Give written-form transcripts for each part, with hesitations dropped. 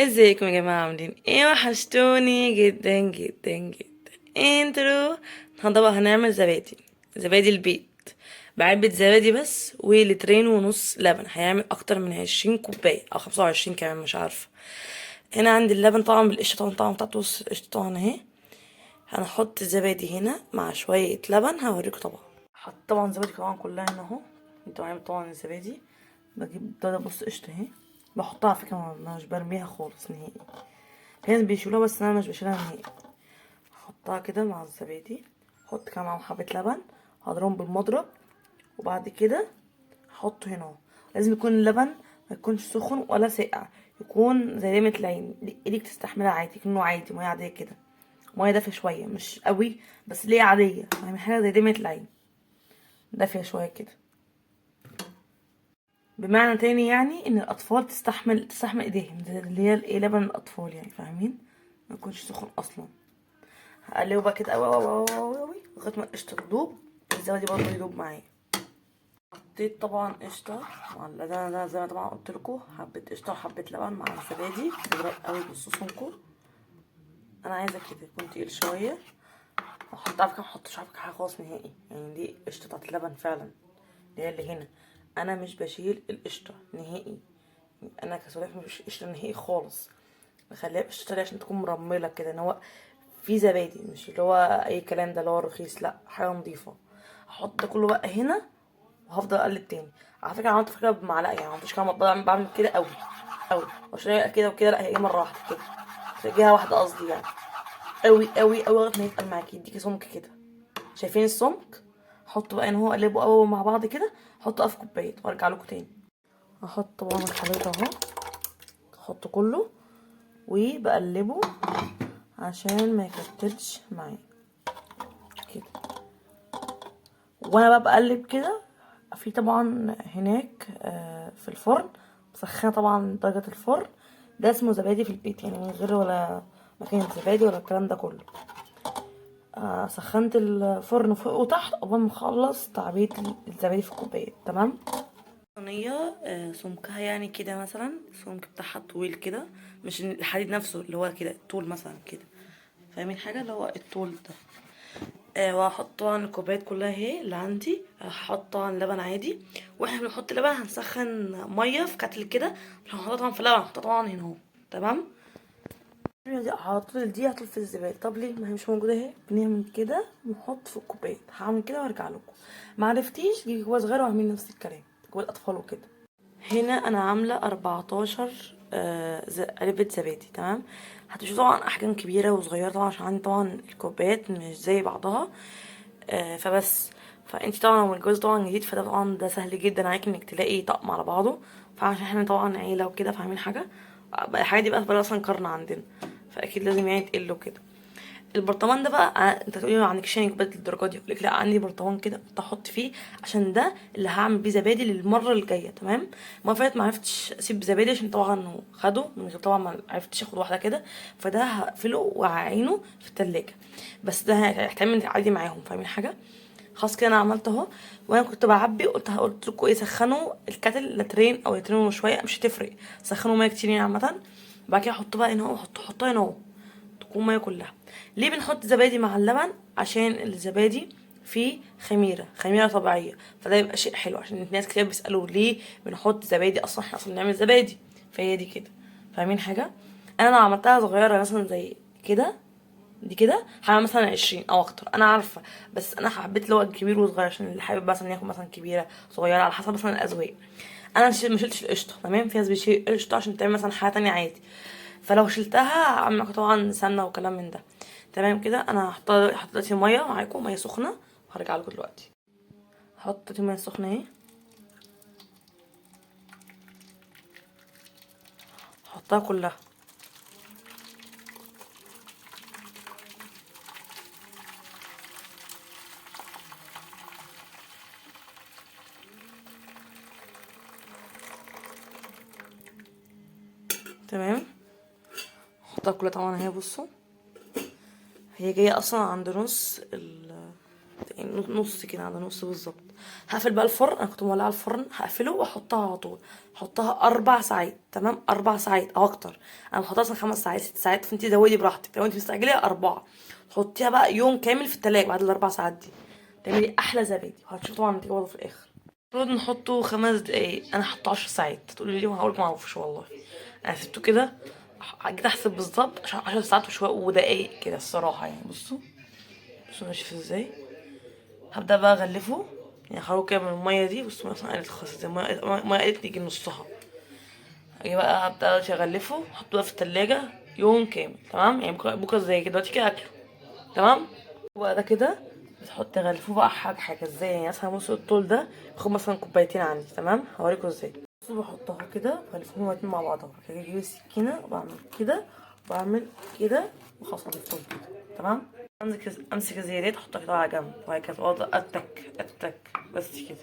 ازيكم يا جماعة عاملين ايه؟ وحشتوني جدا جدا جدا. انترو. النهارده بقى هنعمل زبادي البيت بعلبة زبادي بس ولترين ونص لبن. هيعمل اكتر من 20 كوباية او 25 كمان، مش عارفة. هنا عندي اللبن طبعا بالقشطة، طبعا بتاعته القشطة طبعا اهي. هنحط الزبادي هنا مع شوية لبن، هوريكم طبعا. حط طبعا زبادي طبعا كلها هنا اهو. انتوا عامل طبعا الزبادي. بجيب ده بص قشطة اهي. بحطها على فكرة، مش برميها خالص نهائي. في ناس بيشيلوها بس انا مش بشيلها نهائي. احطها كده مع الزبادي. احط كمان معاهم حبة لبن، هضربهم بالمضرب. وبعد كده هحطه هنا اهو. لازم يكون اللبن ما يكونش سخن ولا ساقع، يكون زي دايمة العين، ايديك تستحملها عادي كأنه عادي مية عادية كده. مية دافية شوية مش قوي، بس ليه عادية، يعني حاجة زي دايمة العين، دافية شوية كده. بمعنى تاني يعني ان الاطفال تستحمل ايديهم، زي اللي هي ايه لبن الاطفال، يعني فاهمين؟ ما يكونش سخن اصلا. هقلبه بقى كده اوي اوي اوي اوي اوي لغايه ما القشطه تدوب. الزبادي برضه يدوب معايا. حطيت طبعا قشطه مع اللبن ده زي ما طبعا قلت لكم، حبه قشطه وحبه لبن مع الزبادي. تضرب قوي بصوصكم. انا عايزه كده يكون تقيل شويه. احط على فكره، محطش على فكره حاجه خالص نهائي، يعني دي قشطه بتاعت اللبن فعلا، اللي هنا. انا مش بشيل القشطه نهائي، انا كسوليف مش قشطه نهائي خالص. بخليها قشطه عشان تكون مرمله كده، ان هو في زبادي، مش اللي هو اي كلام ده اللي هو رخيص، لا حاجه نظيفه. احط ده كله بقى هنا وهفضل اقلب تاني. على فكره عملت فكره بمعلقه، يعني مش كده بعمل كده قوي قوي، مش كده وكده، لا هي مرة واحده كده، جهه واحده قصدي يعني. قوي قوي قوي لغايه ما يتقل معاكي، يديكي سمك كده. شايفين السمك؟ احطه بقى ان هو اقلبه قوي مع بعض كده. احطه في كوبايه وارجع لكم تاني. احط طبعا الخليط اهو، احطه كله وبقلبه عشان ما يكتلش معايا كده. وانا بقى بقلب كده، في طبعا هناك في الفرن مسخنه طبعا درجه الفرن. ده اسمه زبادي في البيت، يعني من غير ولا مكان زبادي ولا الكلام ده كله. سخنت الفرن فوق وتحت قبل ما اخلص تعبئه الزبادي في الكوبايه. تمام. صينيه سمكها يعني كده، مثلا السمك بتاعها طويل كده، مش الحديد نفسه اللي هو كده الطول مثلا كده، فاهمين حاجه اللي هو الطول ده. وهحط طبعا الكوبايات كلها اهي اللي عندي. هحط طبعا لبن عادي، واحنا بنحط لبن هنسخن ميه في كتل كده، مش هنحطها طبعا في لبن، هنحطها طبعا هنا اهو. تمام. دي هحط في الزبادي. طب ليه ما هي مش موجوده اهي؟ بنعمل كده ونحط في الكوبايات. هعمل كده وارجع لكم. ما عرفتيش جيبي كوبايه صغيره واعملي نفس الكلام، كوبايه اطفال وكده. هنا انا عامله 14 علبه زبادي. تمام. هتشوفوا طبعا احجام كبيره وصغيره طبعا، عشان عندي طبعا الكوبايات مش زي بعضها. فبس. فانت طبعا لو متجوزه طبعا جديد، فده طبعا ده سهل جدا عليكي انك تلاقي طقم على بعضه. فعشان احنا طبعا عيله وكده فاهمين حاجه، بقى الحاجه دي بقى اصلا قرن عندنا، فاكيد لازم يعني تقله كده. البرطمان ده بقى انت تقولي ما عندكش يعني كوبايه للدرجه دي، اقول لك لا عندي برطمان كده كنت احط فيه، عشان ده اللي هعمل بيه زبادي للمره الجايه. تمام. المره اللي فاتت ما عرفتش اسيب زبادي عشان طبعا خده من غير، طبعا ما عرفتش اخد واحده كده، فده هقفله وهعينه في التلاجة. بس ده هيتعمل عادي معاهم، فاهمين حاجه؟ خلاص كده انا عملت اهو. وانا كنت بعبي، قلت لكم ايه، سخنوا الكاتل لترين او لترين وشويه، مش هتفرق. سخنوا ميه كتير يعني عامه. بعد كده احطه بقى هنا اهو، حطها هنا اهو، تكون ميه كلها. ليه بنحط زبادي مع اللبن؟ عشان الزبادي فيه خميره طبيعيه، فده يبقى شيء حلو. عشان الناس كتير بيسالوا ليه بنحط زبادي، اصلا احنا اصلا بنعمل زبادي. فهي دي كده، فاهمين حاجه؟ انا لو عملتها صغيره مثلا زي كده، دي كده هعمل مثلا 20 او اكتر، انا عارفه. بس انا حبيت اللي هو الكبير والصغير، عشان اللي حابب مثلا ياكل مثلا كبيره صغيره على حسب مثلا الاذواق. انا ما شلتش القشطه. تمام. في ناس بتشيل القشطه عشان تعمل مثلا حاجه تانية عادي، فلو شلتها هعمل طبعا سمنه وكلام من ده. تمام كده. انا حطيت دلوقتي ميه معاكم، ميه سخنه، وهرجع لكم دلوقتي. حطيت الميه السخنه اهي، حطها كلها. تمام. حطها كلها طبعا اهي. بصوا، هي جايه اصلا عند نص يعني نص كده، عند نص بالظبط. هقفل بقى الفرن، انا كنت مولعه الفرن، هقفله واحطها على طول. احطها 4 ساعات، تمام، 4 ساعات او اكتر. انا بحطها مثلا 5 ساعات 6 ساعات، فانتي زودي براحتك. لو انت مستعجله 4، تحطيها بقى يوم كامل في التلاجة بعد ال4 ساعات دي، تعملي احلى زبادي. وهتشوفوا طبعا النتيجه برضه في الاخر. المفروض نحطه 5 دقايق، انا حطه 10 ساعات. تقولي لي وهقولك معرفش والله. انا سبته كده، جيت احسب بالظبط 10 ساعات وشويه ودقايق كده الصراحه يعني. بصوا ناشف ازاي. هبدأ بقى اغلفه، يعني هخرجه كده من المية دي. بصوا مثلا قالت خلاص المية قالت يجي نصها. اجي بقى هبدأ دلوقتي اغلفه، احطه بقى في التلاجة يوم كامل، تمام. يعني بكرة زي كده دلوقتي كده اكله، تمام. وبقى ده كده بتحط تغلفوه بقى حاجة حاجة ازاي. يعني مثلا بصوا الطول ده باخد مثلا كوبايتين عندي، تمام. هوريكم ازاي. بصوا بحطها كده بغلفهم الاتنين مع بعض اهو. كده اجيب السكينة وبعمل كده وبعمل كده وخلاص غلفتهم كده، تمام. امسك الزيادات احطها كده على جنب، وهكذا وافضل اتك بس كده.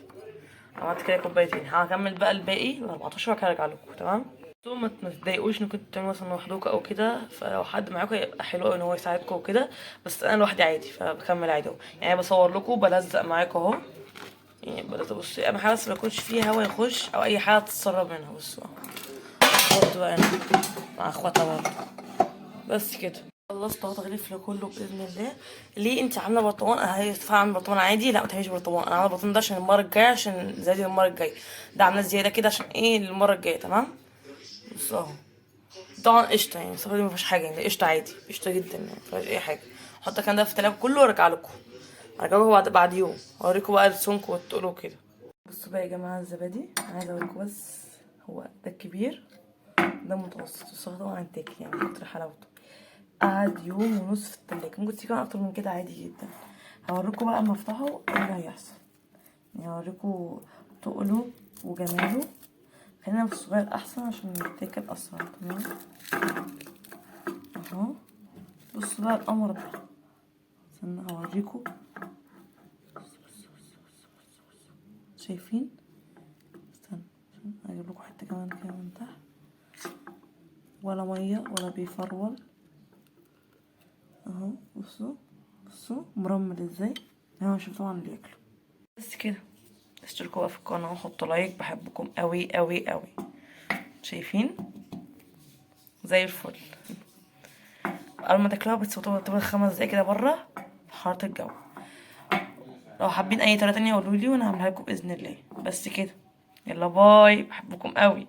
عملت كده كوبايتين، هكمل بقى الباقي ال 14 وبعد كده ارجع لكم، تمام. انتوا ما تتضايقوش انكم تعملوا مثلا لوحدكم او كده، فلو حد معاكم يبقى حلو قوي ان هو يساعدكم وكده. بس انا لوحدي عادي فبكمل عادي اهو. يعني بصور لكم بلزق معاكم اهو. يعني بلزق. بصوا اهم حاجه بس ما يكونش فيه هوا يخش او اي حاجه تتسرب منها. بصوا اهو. برضه بقى انا مع اخواتها برضه. بس كده خلصت اهو تغليف لكله باذن الله. ليه انت عامله برطمان؟ انا هيدفع عن برطمان عادي؟ لا ما تعمليش برطمان. انا عامله البرطمان ده عشان المره الجايه، عشان زياده المره الجايه. ده عامله زياده كده عشان ايه المره الجايه، تمام. بص اهو. طبعا قشطه يعني، الصراحه دي ما فيهاش حاجه يعني، قشطه عادي، قشطه جدا يعني، ما فيهاش اي حاجه. احط الكلام ده في التلاجة كله وارجع لكم. ارجع لكم بعد يوم اوريكم بقى السمك وتقولوا كده. بصوا بقى يا جماعه الزبادي، عايزه اوريكم بس. هو ده الكبير، ده متوسط، الصراحه طبعا هتاكل يعني من كتر حلاوته. قعد يوم ونص في التلاجة، ممكن تسيبه اكتر من كده عادي جدا. هوريكم بقى اما افتحه ايه اللي هيحصل. يعني هوريكم تقله وجماله. خلينا في الصغير احسن عشان يتاكل اسرع، تمام. اهو. بصوا بقى القمر ده. استنى هوريكم. شايفين؟ استنى اجيب لكم حته كمان كده من تحت. ولا ميه ولا بيفرول اهو. بصوا مرمل ازاي. انا شوف طبعا بياكلوا. بس كده. اشتركوا بقى في القناه وحطوا لايك، بحبكم قوي قوي قوي. شايفين؟ زي الفل. اول ما تاكلوها بتسيبوها 5 دقايق كده بره في حراره الجو. لو حابين اي طريقه تانية قولولي وانا هعملها لكم باذن الله. بس كده. يلا باي، بحبكم قوي.